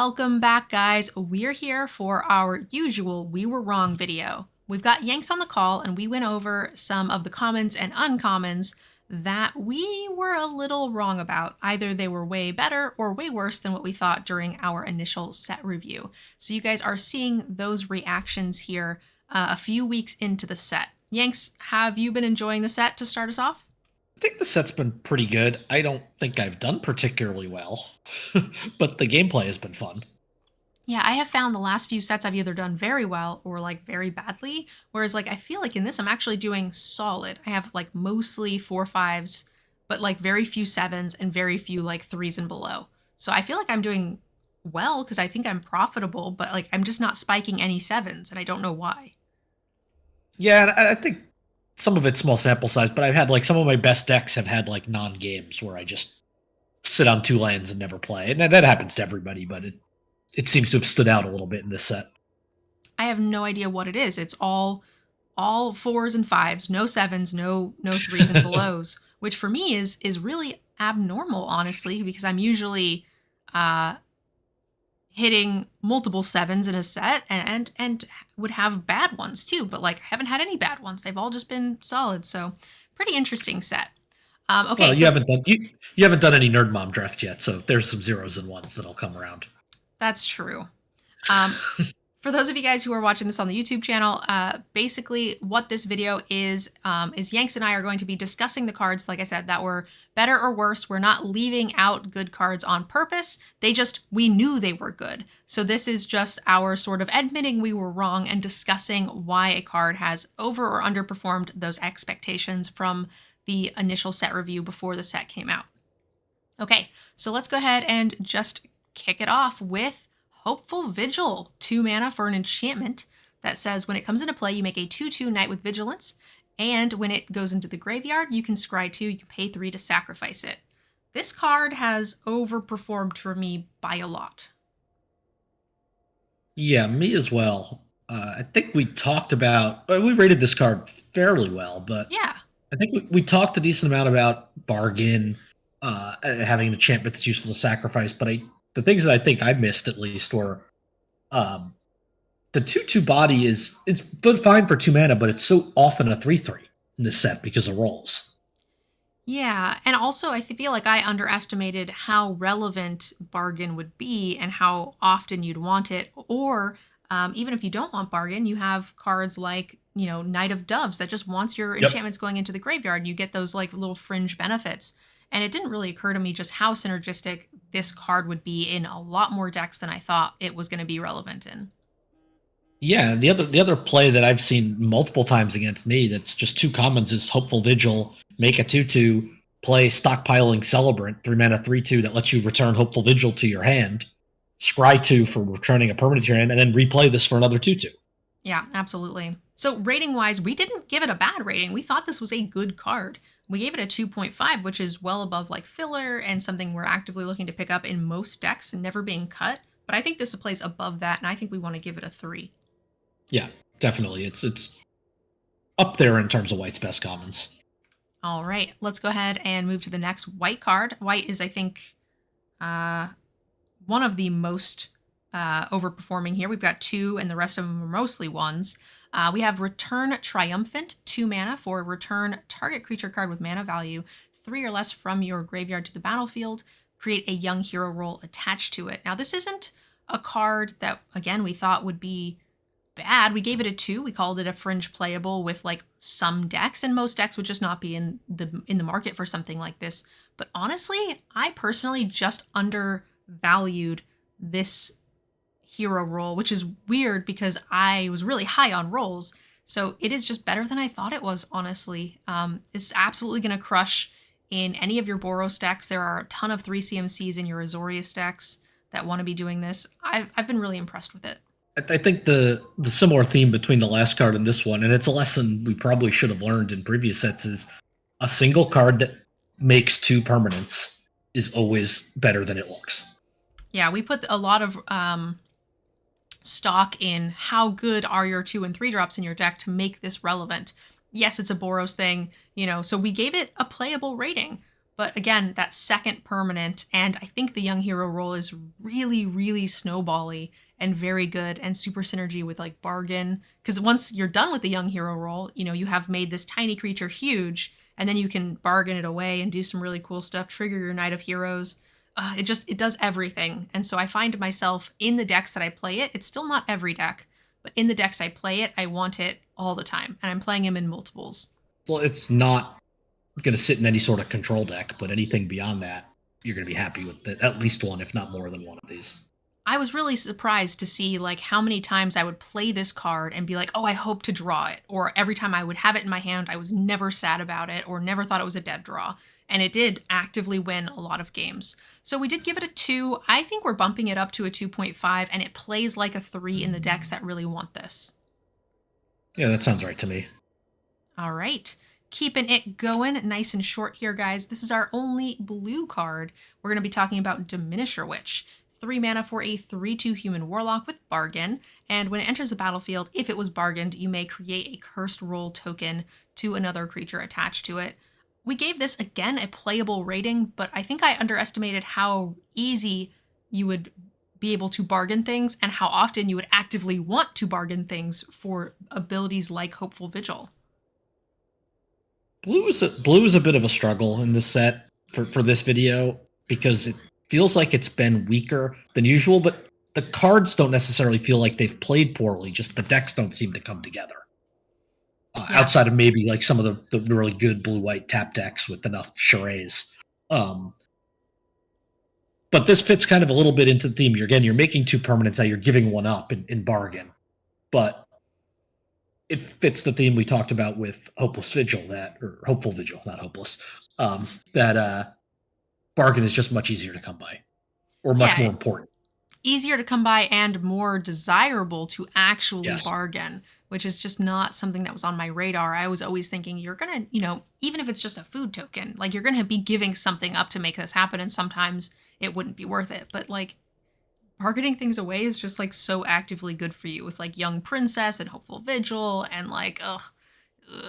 Welcome back, guys. We're here for our usual We Were Wrong video. We've got Yanks on the call, and we went over some of the commons and uncommons that we were a little wrong about. Either they were way better or way worse than what we thought during our initial set review. So you guys are seeing those reactions here a few weeks into the set. Yanks, have you been enjoying the set to start us off? I think the set's been pretty good. I don't think I've done particularly well, but the gameplay has been fun. Yeah, I have found the last few sets I've either done very well or like very badly. Whereas like I feel like in this I'm actually doing solid. I have like mostly 4 5s, but like very few 7s and very few like 3s and below. So I feel like I'm doing well because I think I'm profitable, but like I'm just not spiking any 7s and I don't know why. Yeah, and I think some of it's small sample size, but I've had like some of my best decks have had like non-games where I just sit on 2 lands and never play. And that happens to everybody, but it seems to have stood out a little bit in this set. I have no idea what it is. It's all 4s and 5s, no 7s, no 3s and belows, which for me is really abnormal, honestly, because I'm usually hitting multiple 7s in a set and would have bad ones too, but like I haven't had any bad ones. They've all just been solid. So pretty interesting set. Okay, Well, so you haven't done any Nerd Mom draft yet, so there's some 0s and 1s that'll come around. that's true. Um, for those of you guys who are watching this on the YouTube channel, basically what this video is Yanks and I are going to be discussing the cards, like I said, that were better or worse. We're not leaving out good cards on purpose. We knew they were good. So this is just our sort of admitting we were wrong and discussing why a card has over or underperformed those expectations from the initial set review before the set came out. Okay, so let's go ahead and just kick it off with Hopeful Vigil, 2 mana for an enchantment that says when it comes into play, you make a 2/2 Knight with Vigilance, and when it goes into the graveyard, you can scry 2, you can pay 3 to sacrifice it. This card has overperformed for me by a lot. Yeah, me as well. I think we talked about, we rated this card fairly well, but Yeah. I think we talked a decent amount about Bargain, having an enchantment that's useful to sacrifice, but the things that I think I missed at least were the 2/2 body it's fine for 2 mana, but it's so often a 3/3 in this set because of rolls. Yeah, and also I feel like I underestimated how relevant Bargain would be and how often you'd want it. Or even if you don't want Bargain, you have cards like, Knight of Doves that just wants your enchantments going into the graveyard. You get those like little fringe benefits. And it didn't really occur to me just how synergistic this card would be in a lot more decks than I thought it was going to be relevant in. Yeah, the other play that I've seen multiple times against me that's just 2 commons is Hopeful Vigil, make a 2/2, play Stockpiling Celebrant, 3 mana 3/2 that lets you return Hopeful Vigil to your hand, scry 2 for returning a permanent to your hand, and then replay this for another 2/2. Yeah, absolutely. So rating wise, we didn't give it a bad rating. We thought this was a good card. We gave it a 2.5, which is well above like filler and something we're actively looking to pick up in most decks and never being cut. But I think this plays above that, and I think we want to give it a 3. Yeah, definitely. It's up there in terms of White's best commons. All right, let's go ahead and move to the next white card. White is, I think, one of the most overperforming here. We've got 2, and the rest of them are mostly 1s. We have Return Triumphant, 2 mana for return target creature card with mana value 3 or less from your graveyard to the battlefield. Create a young hero role attached to it. Now, this isn't a card that, again, we thought would be bad. We gave it a 2. We called it a fringe playable with like some decks, and most decks would just not be in the market for something like this. But honestly, I personally just undervalued this hero role, which is weird because I was really high on rolls. So it is just better than I thought it was, honestly. It's absolutely going to crush in any of your Boros decks. There are a ton of 3 CMCs in your Azorius decks that want to be doing this. I've been really impressed with it. I think the similar theme between the last card and this one, and it's a lesson we probably should have learned in previous sets, is a single card that makes 2 permanents is always better than it looks. Yeah, we put a lot of stock in how good are your 2 and 3 drops in your deck to make this relevant. Yes, it's a Boros thing, so we gave it a playable rating, But again, that second permanent, and I think the young hero role is really, really snowbally and very good and super synergy with like bargain. Because once you're done with the young hero role, you have made this tiny creature huge, and then you can bargain it away and do some really cool stuff, trigger your Knight of Heroes. It does everything. And so I find myself in the decks that I play it. It's still not every deck, but in the decks I play it, I want it all the time. And I'm playing him in multiples. So it's not going to sit in any sort of control deck, but anything beyond that, you're going to be happy with at least one, if not more than one of these. I was really surprised to see like how many times I would play this card and be like, "Oh, I hope to draw it." Or every time I would have it in my hand, I was never sad about it or never thought it was a dead draw. And it did actively win a lot of games. So we did give it a 2. I think we're bumping it up to a 2.5, and it plays like a 3 in the decks that really want this. Yeah, that sounds right to me. All right. Keeping it going nice and short here, guys. This is our only blue card. We're going to be talking about Diminisher Witch. 3 mana for a 3/2 human warlock with bargain. And when it enters the battlefield, if it was bargained, you may create a cursed role token to another creature attached to it. We gave this, again, a playable rating, but I think I underestimated how easy you would be able to bargain things and how often you would actively want to bargain things for abilities like Hopeful Vigil. Blue is a bit of a struggle in this set for this video because it feels like it's been weaker than usual, but the cards don't necessarily feel like they've played poorly. Just the decks don't seem to come together. Outside of maybe like some of the really good blue-white tap decks with enough charades. But this fits kind of a little bit into the theme. You're making 2 permanents now. You're giving one up in bargain. But it fits the theme we talked about with Hopeless Vigil, or Hopeful Vigil, not Hopeless, that bargain is just much easier to come by, or much more important. Easier to come by and more desirable to actually bargain, which is just not something that was on my radar. I was always thinking you're going to, even if it's just a food token, like you're going to be giving something up to make this happen, and sometimes it wouldn't be worth it. But like bargaining things away is just like so actively good for you with like Young Princess and Hopeful Vigil and like,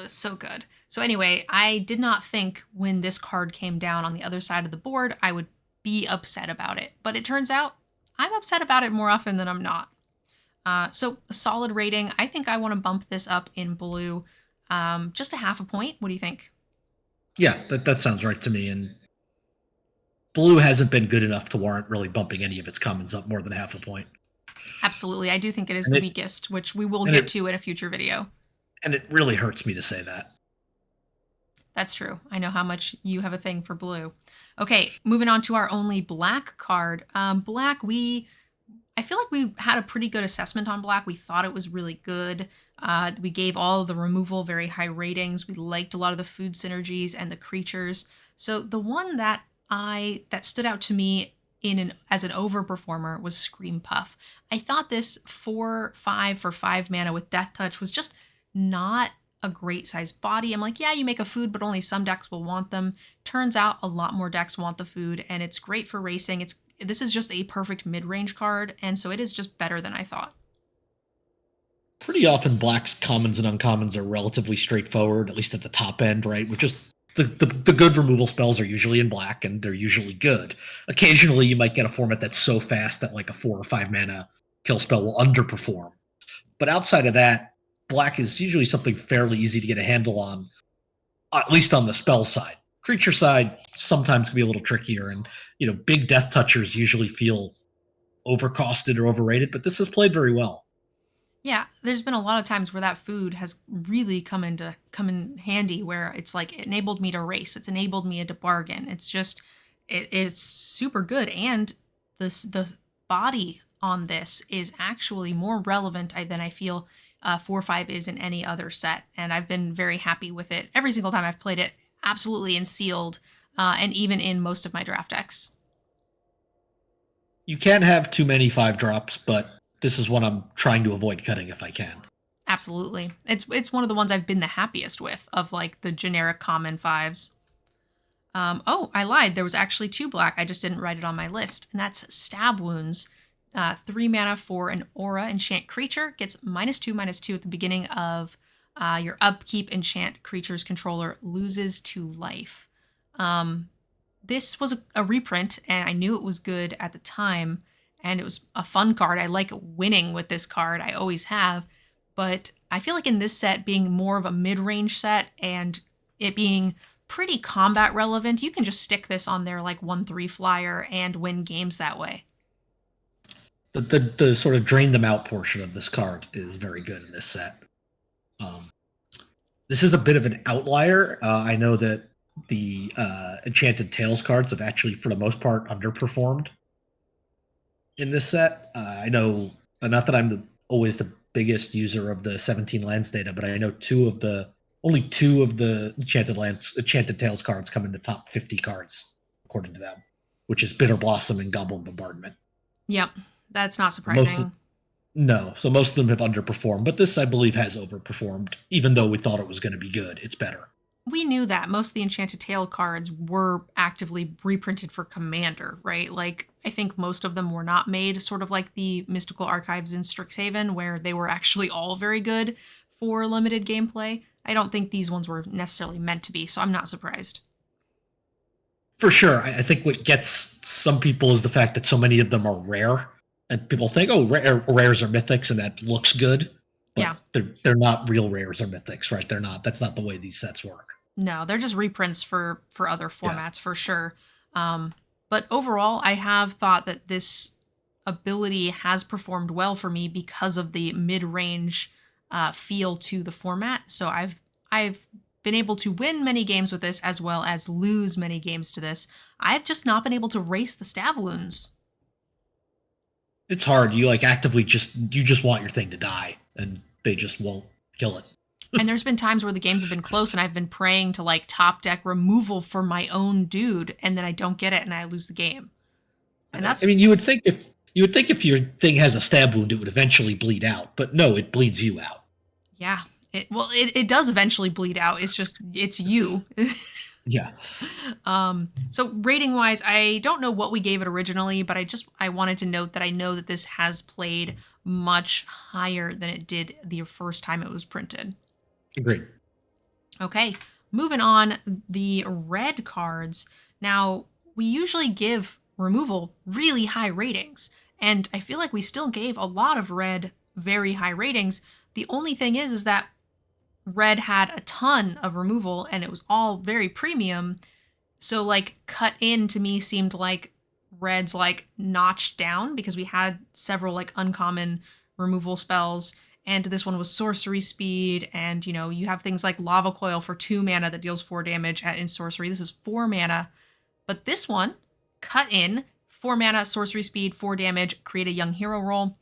so good. So anyway, I did not think when this card came down on the other side of the board, I would be upset about it. But it turns out I'm upset about it more often than I'm not. So a solid rating. I think I want to bump this up in blue. Just a 0.5 point. What do you think? Yeah, that sounds right to me. And blue hasn't been good enough to warrant really bumping any of its commons up more than 0.5 point. Absolutely. I do think it is the weakest, which we will get to in a future video. And it really hurts me to say that. That's true. I know how much you have a thing for blue. Okay, moving on to our only black card. Black, I feel like we had a pretty good assessment on black. We thought it was really good. We gave all of the removal very high ratings. We liked a lot of the food synergies and the creatures. So the one that stood out to me as an overperformer was Scream Puff. I thought this 4/5 for 5 mana with Death Touch was just not a great size body. I'm like, yeah, you make a food, but only some decks will want them. Turns out a lot more decks want the food, and it's great for racing. This is just a perfect mid-range card, and so it is just better than I thought. Pretty often black's commons and uncommons are relatively straightforward, at least at the top end, right? Which is the good removal spells are usually in black, and they're usually good. Occasionally, you might get a format that's so fast that like a 4 or 5 mana kill spell will underperform. But outside of that, black is usually something fairly easy to get a handle on, at least on the spell side. Creature side sometimes can be a little trickier, and big death touchers usually feel overcosted or overrated, but this has played very well. Yeah, there's been a lot of times where that food has really come in handy, where it's like it enabled me to race, it's enabled me to bargain. It's just it's super good, and the body on this is actually more relevant than I feel 4/5 is in any other set, and I've been very happy with it every single time I've played it, absolutely in sealed, and even in most of my draft decks. You can't have too many 5-drops, but this is one I'm trying to avoid cutting if I can. Absolutely. It's one of the ones I've been the happiest with of like the generic common 5s. Oh, I lied. There was actually 2 black. I just didn't write it on my list, and that's Stab Wounds. 3 mana for an aura enchant creature, gets -2/-2 at the beginning of your upkeep. Enchant creature's controller loses 2 life. This was a reprint, and I knew it was good at the time, and it was a fun card. I like winning with this card, I always have. But I feel like in this set, being more of a mid range set and it being pretty combat relevant, you can just stick this on their like 1/3 flyer and win games that way. The sort of drain them out portion of this card is very good in this set. Um, this is a bit of an outlier. I know that the Enchanted Tales cards have actually, for the most part, underperformed in this set. I know, not that I'm always the biggest user of the 17 lands data, but I know only two of the Enchanted Tales cards come in the top 50 cards, according to them, which is Bitter Blossom and Goblin Bombardment. Yep, that's not Most surprising. No, so most of them have underperformed, but this, I believe, has overperformed. Even though we thought it was going to be good, it's better. We knew that most of the Enchanted Tale cards were actively reprinted for Commander, right? Like, I think most of them were not made sort of like the Mystical Archives in Strixhaven, where they were actually all very good for limited gameplay. I don't think these ones were necessarily meant to be, so I'm not surprised. For sure, I think what gets some people is the fact that so many of them are rare, and people think, "Oh, rares are mythics," and that looks good, Yeah. but they're not real rares or mythics, right? They're not. That's not the way these sets work. No, they're just reprints for other Yeah. formats for sure. But overall, I have thought that this ability has performed well for me because of the mid-range feel to the format. So I've been able to win many games with this as well as lose many games to this. I've just not been able to race the stab wounds. It's hard. You like actively just want your thing to die, and they just won't kill it. And there's been times where the games have been close and I've been praying to like top deck removal for my own dude, and then I don't get it and I lose the game. And I mean, that's, you would think if your thing has a stab wound, it would eventually bleed out, but no, it bleeds you out. yeah. It does eventually bleed out. It's just it's you. Yeah, So rating wise, I don't know what we gave it originally, but I wanted to note that I know that this has played much higher than it did the first time it was printed. agreed. Okay, moving on, the red cards. Now, we usually give removal really high ratings, and I feel like we still gave a lot of red very high ratings. The only thing is that red had a ton of removal and it was all very premium. So like cut in to me seemed like red's like notched down because we had several like uncommon removal spells, and this one was sorcery speed, and you have things like lava coil for 2 mana that deals 4 damage in sorcery. This is 4 mana, but this one cut in 4 mana, sorcery speed, 4 damage, create a young hero roll.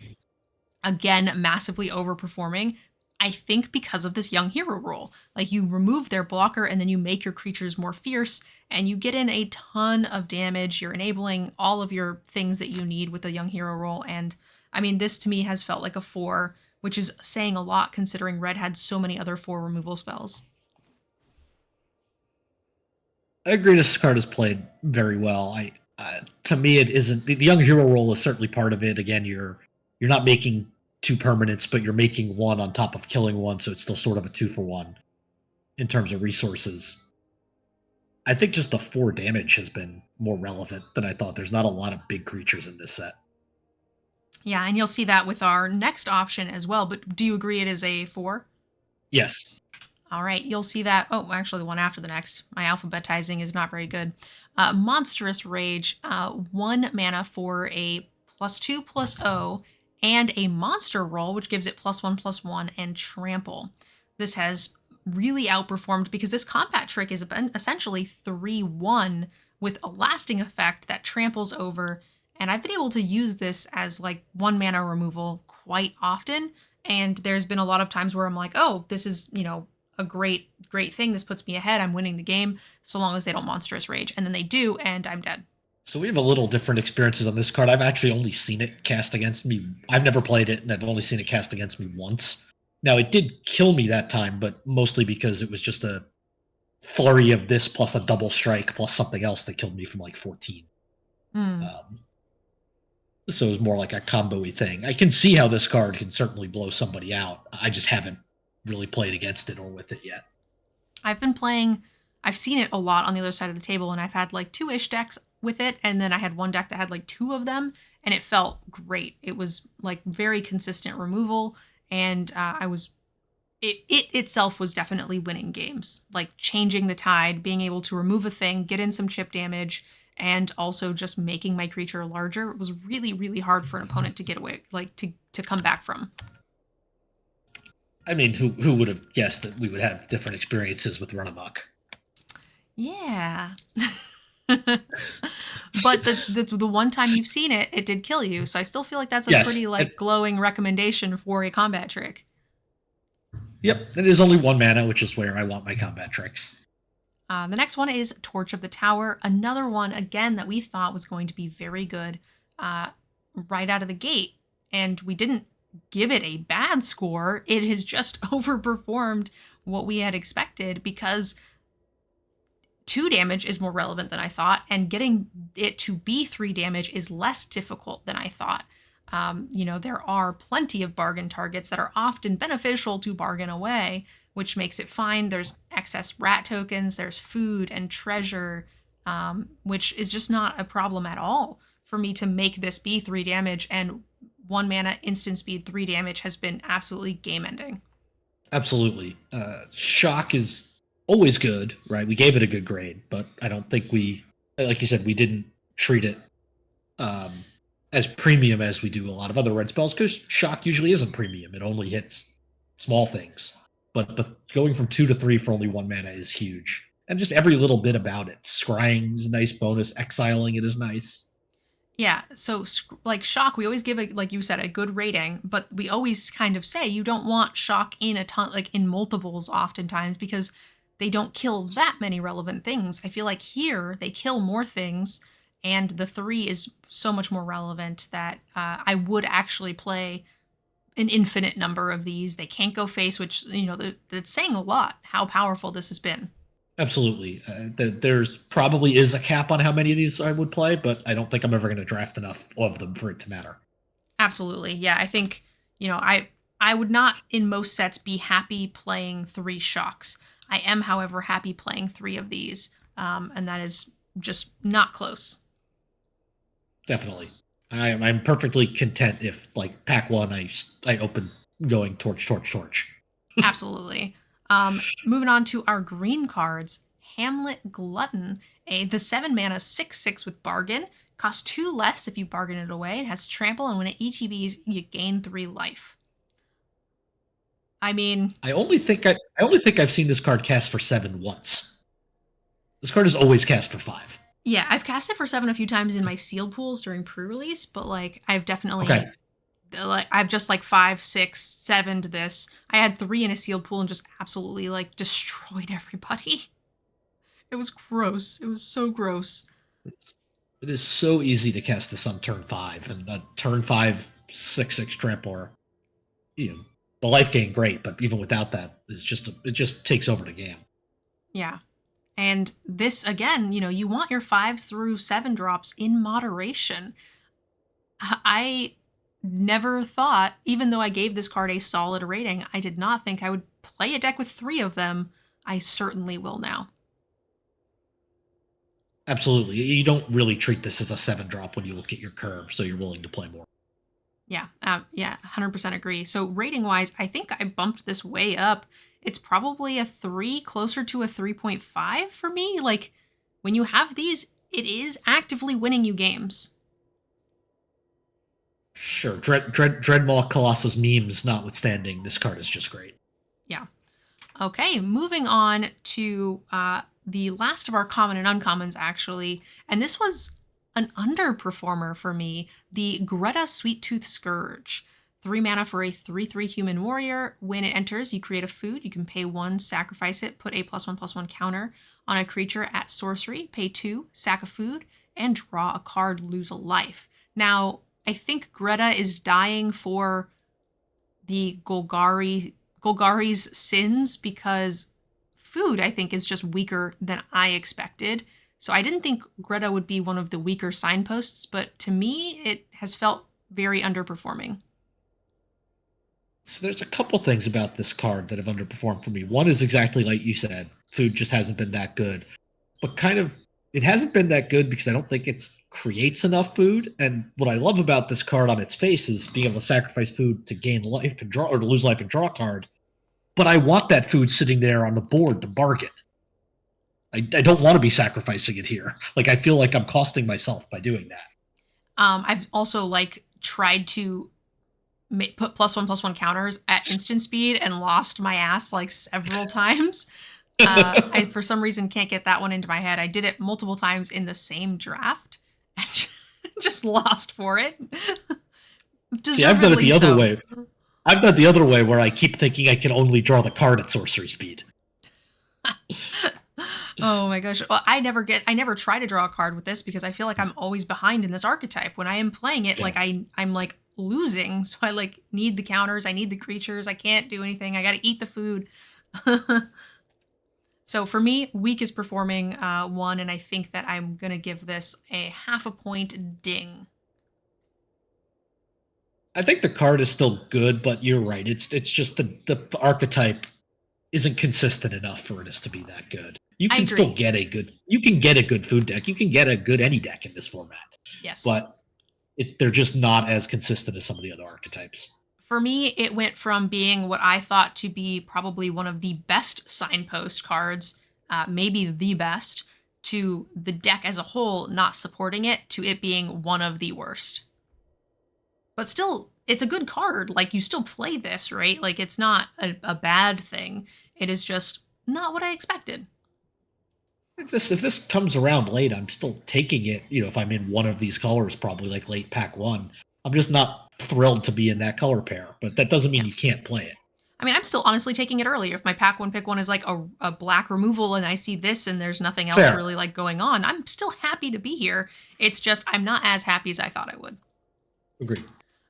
Again, massively overperforming. I think because of this young hero role. Like you remove their blocker and then you make your creatures more fierce and you get in a ton of damage. You're enabling all of your things that you need with the young hero role. And I mean, this to me has felt like a 4, which is saying a lot considering red had so many other 4 removal spells. I agree. This card is played very well. To me, it isn't the young hero role is certainly part of it. Again, you're not making 2 permanents, but you're making 1 on top of killing 1, so it's still sort of a 2-for-1 in terms of resources. I think just the 4 damage has been more relevant than I thought. There's not a lot of big creatures in this set. Yeah, and you'll see that with our next option as well. But do you agree it is a 4? Yes. All right, you'll see that. Oh, actually, the one after the next. My alphabetizing is not very good. Monstrous Rage, 1 mana for a +2/+0 and a monster roll, which gives it +1/+1 and trample. This has really outperformed because this combat trick is essentially 3/1 with a lasting effect that tramples over. And I've been able to use this as like 1 mana removal quite often. And there's been a lot of times where I'm like, oh, this is, a great thing. This puts me ahead. I'm winning the game so long as they don't monstrous rage. And then they do, and I'm dead. So we have a little different experiences on this card. I've actually only seen it cast against me. I've never played it, and I've only seen it cast against me once. Now, it did kill me that time, but mostly because it was just a flurry of this plus a double strike plus something else that killed me from like 14. Mm. So it was more like a combo-y thing. I can see how this card can certainly blow somebody out. I just haven't really played against it or with it yet. I've been playing I've seen it a lot on the other side of the table, and I've had like two-ish decks with it, and then I had one deck that had like two of them, and it felt great. It was like very consistent removal, and it itself was definitely winning games, like changing the tide, being able to remove a thing, get in some chip damage, and also just making my creature larger. It was really, really hard for an opponent to get away, like to come back from. I mean, who would have guessed that we would have different experiences with Run Amok? Yeah. But the one time you've seen it, it did kill you. So I still feel like that's a Yes. pretty like glowing recommendation for a combat trick. Yep. It is only 1 mana, which is where I want my combat tricks. The next one is Torch of the Tower, another one again that we thought was going to be very good right out of the gate, and we didn't give it a bad score. It has just overperformed what we had expected because 2 damage is more relevant than I thought, and getting it to be 3 damage is less difficult than I thought. There are plenty of bargain targets that are often beneficial to bargain away, which makes it fine. There's excess rat tokens, there's food and treasure, which is just not a problem at all for me to make this be 3 damage. And 1 mana instant speed 3 damage has been absolutely game ending. Absolutely. Shock is always good, right? We gave it a good grade, but I don't think like you said, we didn't treat it as premium as we do a lot of other red spells, because Shock usually isn't premium. It only hits small things. But going from 2 to 3 for only 1 mana is huge. And just every little bit about it. Scrying is a nice bonus. Exiling it is nice. Yeah, so like Shock, we always give like you said, a good rating, but we always kind of say you don't want Shock in a ton, like in multiples oftentimes, because they don't kill that many relevant things. I feel like here they kill more things, and the 3 is so much more relevant that I would actually play an infinite number of these. They can't go face, which, that's saying a lot how powerful this has been. Absolutely. There's probably is a cap on how many of these I would play, but I don't think I'm ever going to draft enough of them for it to matter. Absolutely. Yeah, I think, I would not in most sets be happy playing 3 Shocks. I am, however, happy playing 3 of these, and that is just not close. Definitely. I'm perfectly content if, like, pack 1, I open going torch, torch, torch. Absolutely. Moving on to our green cards, Hamlet Glutton, the 7 mana 6/6 with bargain, costs 2 less if you bargain it away. It has trample, and when it ETBs, you gain 3 life. I mean, I only think I've seen this card cast for 7 once. This card is always cast for 5. yeah, I've cast it for 7 a few times in my sealed pools during pre-release, but like I've definitely Okay. like I've just like 5, 6, 7 to this. I had 3 in a sealed pool and just absolutely like destroyed everybody. It was gross. It was so gross. It is so easy to cast this on turn 5, and a turn 5 6/6 trampler. The life gain great, but even without that, it just takes over the game. Yeah. And this again, you want your 5s through 7 drops in moderation. I never thought, even though I gave this card a solid rating, I did not think I would play a deck with 3 of them. I certainly will now. Absolutely. You don't really treat this as a 7-drop when you look at your curve, so you're willing to play more. Yeah, 100% agree. So rating wise, I think I bumped this way up. It's probably a 3, closer to a 3.5 for me. Like, when you have these, it is actively winning you games. Sure. Dreadmaw Colossus memes notwithstanding, this card is just great. Yeah. Okay, moving on to the last of our common and uncommons, actually. And this was an underperformer for me, the Greta Sweet-Tooth Scourge. 3 mana for a 3/3 human warrior. When it enters, you create a food. You can pay 1, sacrifice it, put a +1/+1 counter on a creature at sorcery, pay 2, sack a food, and draw a card, lose a life. Now, I think Greta is dying for the Golgari's sins, because food, I think, is just weaker than I expected. So I didn't think Greta would be one of the weaker signposts, but to me, it has felt very underperforming. So there's a couple things about this card that have underperformed for me. One is exactly like you said. food just hasn't been that good. But kind of, it hasn't been that good because I don't think it creates enough food. And what I love about this card on its face is being able to sacrifice food to gain life and draw, or to lose life and draw a card. But I want that food sitting there on the board to bargain. I don't want to be sacrificing it here. Like, I feel like I'm costing myself by doing that. I've also like tried to put +1/+1 counters at instant speed and lost my ass like several times. I for some reason can't get that one into my head. I did it multiple times in the same draft and just lost for it. See, I've done it the other way. I've done it the other way where I keep thinking I can only draw the card at sorcery speed. Oh my gosh. Well, I never try to draw a card with this because I feel like I'm always behind in this archetype. When I am playing it, like I'm like losing. So I like need the counters, I need the creatures, I can't do anything. I gotta eat the food. So for me, weak is performing 1, and I think that I'm gonna give this a 0.5 point ding. I think the card is still good, but you're right. It's just the archetype isn't consistent enough for it to be that good. You can still get a good food deck. You can get a good any deck in this format. Yes. But they're just not as consistent as some of the other archetypes. For me, it went from being what I thought to be probably one of the best signpost cards, maybe the best, to the deck as a whole not supporting it, to it being one of the worst. But still, it's a good card. Like, you still play this, right? Like, it's not a bad thing. It is just not what I expected. If this comes around late, I'm still taking it. You know, if I'm in one of these colors, probably like late pack 1, I'm just not thrilled to be in that color pair. But that doesn't mean you can't play it. I mean, I'm still honestly taking it earlier. If my pack 1 pick 1 is like a black removal and I see this and there's nothing else really like going on, I'm still happy to be here. It's just I'm not as happy as I thought I would. Agreed.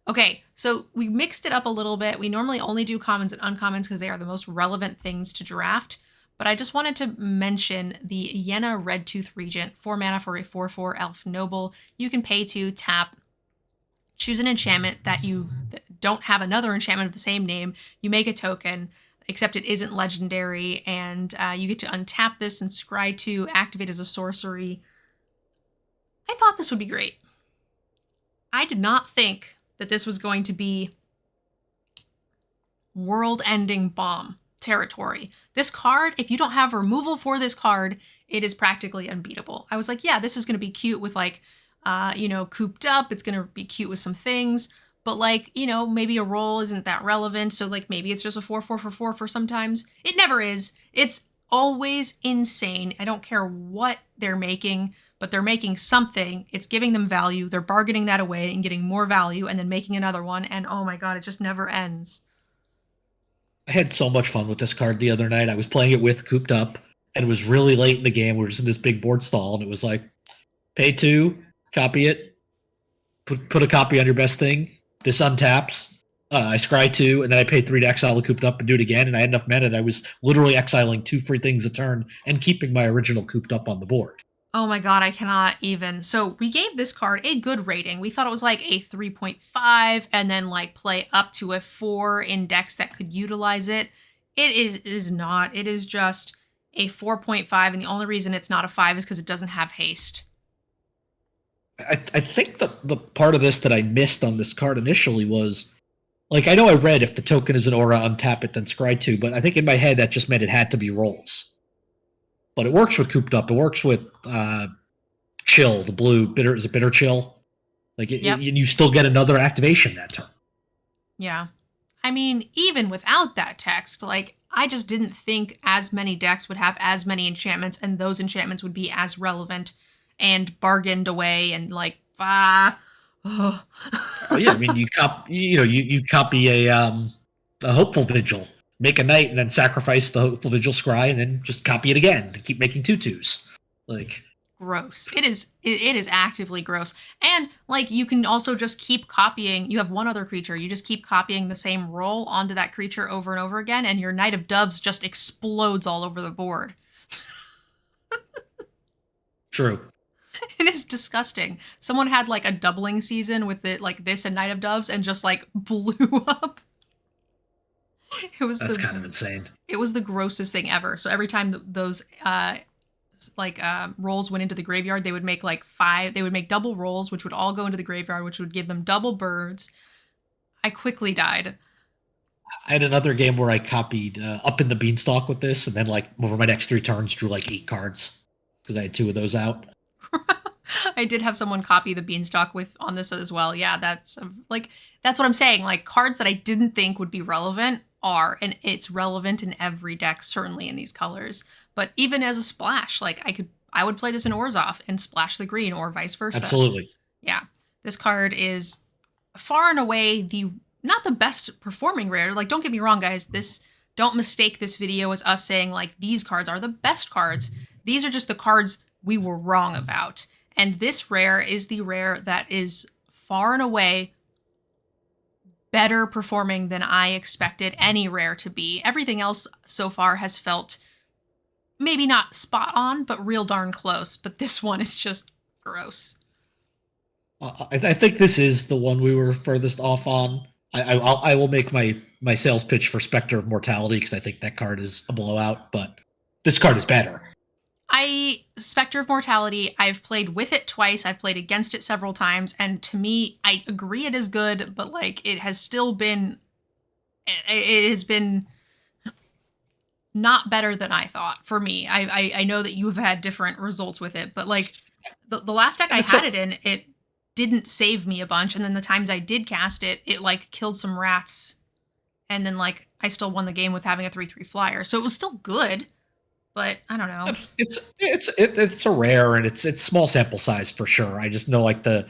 Okay, so we mixed it up a little bit. We normally only do commons and uncommons because they are the most relevant things to draft. But I just wanted to mention the Yenna Redtooth Regent, 4 mana for a 4/4 elf noble. You can pay to tap, choose an enchantment that you don't have another enchantment of the same name. You make a token, except it isn't legendary, and you get to untap this and scry 2, activate as a sorcery. I thought this would be great. I did not think that this was going to be world-ending bomb territory. This card, if you don't have removal for this card, it is practically unbeatable. I was like, yeah, this is going to be cute with like, cooped up. It's going to be cute with some things, but like, maybe a roll isn't that relevant. So like maybe it's just a 4/4 for sometimes. It never is. It's always insane. I don't care what they're making, but they're making something. It's giving them value. They're bargaining that away and getting more value and then making another one. And oh my God, it just never ends. I had so much fun with this card the other night. I was playing it with Cooped Up, and it was really late in the game. We were just in this big board stall, and it was like, pay 2, copy it, put a copy on your best thing. This untaps. I scry 2, and then I pay 3 to exile the Cooped Up and do it again, and I had enough mana that I was literally exiling 2 free things a turn and keeping my original Cooped Up on the board. Oh my God, I cannot even. So we gave this card a good rating. We thought it was like a 3.5 and then like play up to a 4 in decks that could utilize it. It is not. It is just a 4.5, and the only reason it's not a 5 is because it doesn't have haste. I think the part of this that I missed on this card initially was, like, I know I read if the token is an aura, untap it, then scry 2, but I think in my head that just meant it had to be rolls. But it works with Cooped Up. It works with Chill, the blue bitter. Is it Bitter Chill? Like, you still get another activation that turn. Yeah. I mean, even without that text, like, I just didn't think as many decks would have as many enchantments, and those enchantments would be as relevant and bargained away, and like, Oh, yeah, I mean, you copy a Hopeful Vigil, make a knight, and then sacrifice the Hopeful Vigil scry, and then just copy it again and keep making 2/2s. Like, gross. It is actively gross. And like, you can also just keep copying. You have one other creature. You just keep copying the same roll onto that creature over and over again, and your Knight of Doves just explodes all over the board. True. It is disgusting. Someone had like a doubling season with it, like this and Knight of Doves, and just like blew up. It was That's the kind of insane. it was the grossest thing ever. So every time those rolls went into the graveyard, they would make like five. They would make double rolls, which would all go into the graveyard, which would give them double birds. I quickly died. I had another game where I copied Up in the Beanstalk with this, and then like over my next 3 turns, drew like 8 cards because I had 2 of those out. I did have someone copy the beanstalk with on this as well. Yeah, that's what I'm saying. Like cards that I didn't think would be relevant are, and it's relevant in every deck, certainly in these colors. But even as a splash, like I would play this in Orzhov and splash the green, or vice versa. Absolutely. Yeah, this card is far and away the not the best performing rare. Like, don't get me wrong, guys. Don't mistake this video as us saying like these cards are the best cards. These are just the cards we were wrong about. And this rare is the rare that is far and away better performing than I expected any rare to be. Everything else so far has felt maybe not spot on, but real darn close. But this one is just gross. I think this is the one we were furthest off on. I will make my sales pitch for Spectre of Mortality because I think that card is a blowout, but this card is better. Spectre of Mortality, I've played with it twice. I've played against it several times. And to me, I agree it is good, but like it has been not better than I thought for me. I know that you've had different results with it, but like the last deck I had it in, it didn't save me a bunch. And then the times I did cast it, it like killed some rats. And then like I still won the game with having a 3/3 flyer. So it was still good. But I don't know. It's a rare and it's small sample size for sure. I just know like the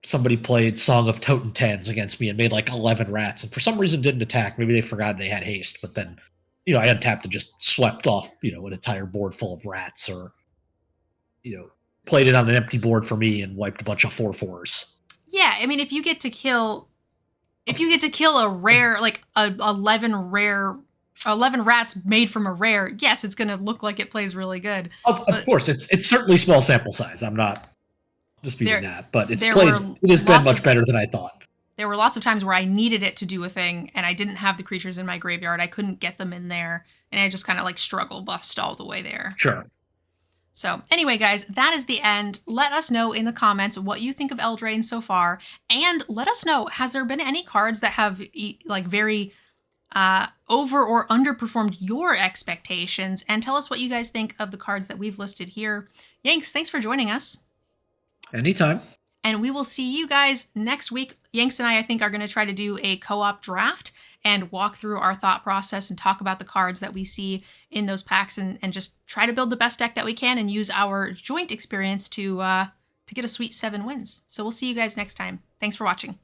somebody played Song of Totem Tens against me and made like 11 rats and for some reason didn't attack. Maybe they forgot they had haste, but then I untapped and just swept off an entire board full of rats, or played it on an empty board for me and wiped a bunch of 4/4s. Yeah, I mean if you get to kill a rare like a 11 rats made from a rare, yes, it's going to look like it plays really good. Of course, it's certainly small sample size. I'm not disputing that, but it has been much better than I thought. There were lots of times where I needed it to do a thing, and I didn't have the creatures in my graveyard. I couldn't get them in there, and I just kind of like struggle bust all the way there. Sure. So anyway, guys, that is the end. Let us know in the comments what you think of Eldraine so far, and let us know, has there been any cards that have like very over or underperformed your expectations, and tell us what you guys think of the cards that we've listed here. Yanks, thanks for joining us. Anytime. And we will see you guys next week. Yanks and I think, are going to try to do a co-op draft and walk through our thought process and talk about the cards that we see in those packs and just try to build the best deck that we can and use our joint experience to get a sweet 7 wins. So we'll see you guys next time. Thanks for watching.